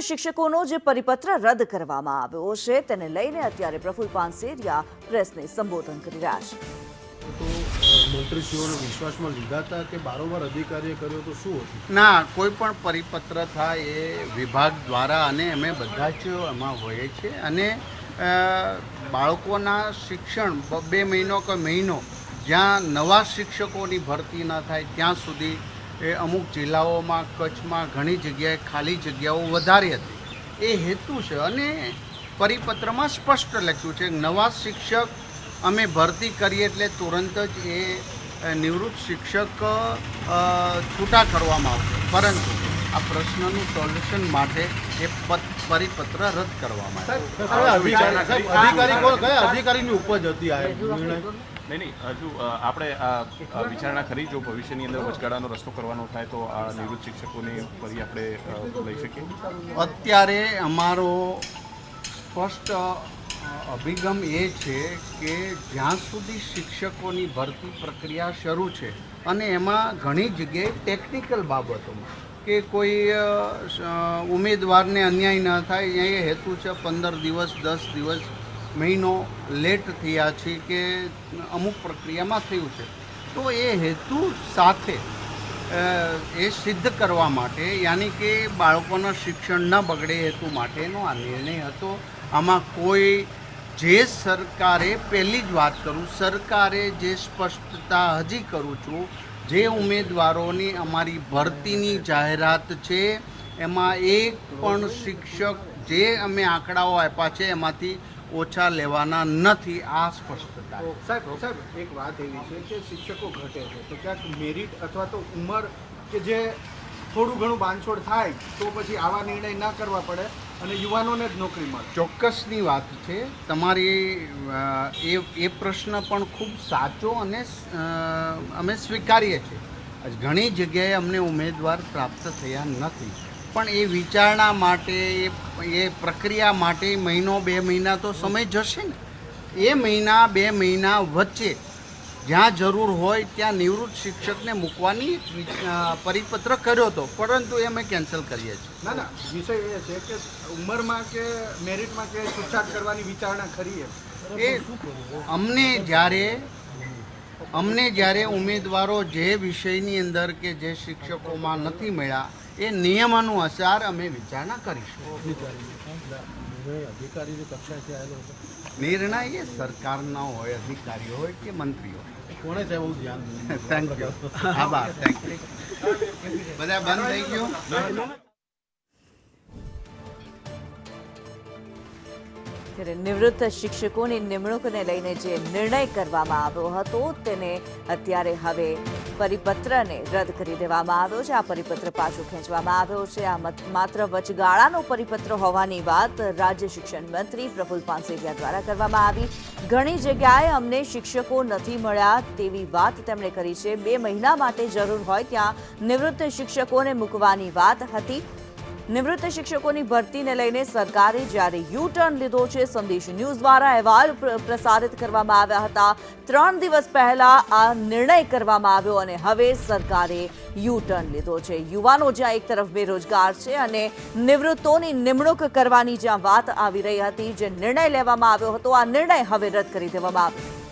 શિક્ષકોનો જે પરિપત્ર રદ કરવામાં આવ્યો છે તેને લઈને અત્યારે પ્રફુલ્લ પાનસેરિયા પ્રેસને સંબોધન કરી રહ્યા છે। તો મંત્રીશ્રીઓને વિશ્વાસમાં લીધા હતા કે બારોબાર અધિકારીએ કર્યો તો શું હતું? ના, કોઈ પણ પરિપત્ર થાય એ વિભાગ દ્વારા અને અમે બધા જ એમાં હોઈએ છીએ અને બાળકોના શિક્ષણ 2 મહિનો કે મહિનો જ્યાં નવા શિક્ષકોની ભરતી ન થાય ત્યાં સુધી એ અમુક જિલ્લાઓમાં કચ્છમાં ઘણી જગ્યાએ ખાલી જગ્યાઓ વધારે હતી। એ હેતુ છે અને પરિપત્રમાં સ્પષ્ટ લખ્યું છે નવા શિક્ષક અમે ભરતી કરીએ એટલે તુરંત જ એ નિવૃત્ત શિક્ષક છૂટા કરવામાં આવશે, પરંતુ આ પ્રશ્નનું સોલ્યુશન માટે એ પરિપત્ર રદ કરવામાં અધિકારીની ઉપજ હતી આ નિર્ણય? નહીં, હજુ આપણે આ વિચારણા કરી, જો ભવિષ્યની અંદર વચગાળાનો રસ્તો કરવાનો થાય તો આ નિવૃત્ત શિક્ષકોને ફરી આપણે લઈ શકીએ। અત્યારે અમારો સ્પષ્ટ અભિગમ એ છે કે જ્યાં સુધી શિક્ષકોની ભરતી પ્રક્રિયા શરૂ છે અને એમાં ઘણી જગ્યાએ ટેકનિકલ બાબતોમાં કે કોઈ ઉમેદવારને અન્યાય ન થાય એ હેતુ છે 15 દિવસ 10 દિવસ મહિનો લેટ થયા છે કે અમુક પ્રક્રિયામાં થયું છે, તો એ હેતુ સાથે એ સિદ્ધ કરવા માટે યાની કે બાળકોના શિક્ષણ ન બગડે હેતુ માટેનો આ નિર્ણય હતો। આમાં કોઈ જે સરકારે પહેલી જ વાત કરું, સરકારે જે સ્પષ્ટતા હજી કરું છું, જે ઉમેદવારોની અમારી ભરતીની જાહેરાત છે એમાં એક પણ શિક્ષક જે અમે આંકડાઓ આપ્યા છે એમાંથી ઓછા લેવાના નથી, આ સ્પષ્ટતા। સાહેબ એક વાત એવી છે કે શિક્ષકો ઘટે છે તો ક્યાંક મેરિટ અથવા તો ઉંમર કે જે થોડું ઘણું બાંધછોડ થાય તો પછી આવા નિર્ણય ના કરવા પડે અને યુવાનોને જ નોકરી મળે। ચોક્કસની વાત છે તમારી, એ પ્રશ્ન પણ ખૂબ સાચો અને અમે સ્વીકારીએ છીએ। ઘણી જગ્યાએ અમને ઉમેદવાર પ્રાપ્ત થયા નથી, પણ એ વિચારણા માટે એ પ્રક્રિયા માટે મહિનો 2 મહિના તો સમય જશે ને। એ મહિના 2 મહિના વચ્ચે જ્યાં જરૂર હોય ત્યાં નિવૃત્ત શિક્ષકને મૂકવાની પરિપત્ર કર્યો હતો, પરંતુ એ અમે કેન્સલ કરીએ છીએ। ના, વિષય એ છે કે ઉંમરમાં કે મેરિટમાં કે છૂટછાટ કરવાની વિચારણા કરીએ એ અમને જ્યારે ઉમેદવારો જે વિષયની અંદર કે જે શિક્ષકોમાં નથી મળ્યા એ નિયમ અનુસાર અમે વિચારણા કરીશું। અધિકારીની કક્ષાએથી આવેલો હતો નિર્ણય એ સરકારના હોય, અધિકારીઓ હોય કે મંત્રીઓ હોય। કોણે સાહેબ બહુ ધ્યાન? થેન્ક યુ, આભાર, થેન્ક યુ। બધા બંધ થઈ ગયું। ત્યારે નિવૃત્ત શિક્ષકોની નિમણૂકને લઈને જે નિર્ણય કરવામાં આવ્યો હતો તેને અત્યારે હવે પરિપત્રને રદ કરી દેવામાં આવ્યો છે। આ પરિપત્ર પાછો ખેંચવામાં આવ્યો છે। આ માત્ર વચગાળાનો પરિપત્ર હોવાની વાત રાજ્ય શિક્ષણ મંત્રી પ્રફુલ્લ પાનસેરિયા દ્વારા કરવામાં આવી। ઘણી જગ્યાએ અમને શિક્ષકો નથી મળ્યા તેવી વાત તેમણે કરી છે। 2 મહિના માટે જરૂર હોય ત્યાં નિવૃત્ત શિક્ષકોને મૂકવાની વાત હતી। નિવૃત્ત શિક્ષકોની ભરતીને લઈને સરકારે જ્યારે યુ ટર્ન લીધો છે, સંદેશ ન્યૂઝ દ્વારા અહેવાલ પ્રસારિત કરવામાં આવ્યા હતા। 3 દિવસ પહેલા આ નિર્ણય કરવામાં આવ્યો અને હવે સરકારે યુ ટર્ન લીધો છે। યુવાનો જ્યાં એક તરફ બેરોજગાર છે અને નિવૃત્તોની નિમણૂક કરવાની જ્યાં વાત આવી રહી હતી, જે નિર્ણય લેવામાં આવ્યો હતો, આ નિર્ણય હવે રદ કરી દેવામાં આવ્યો।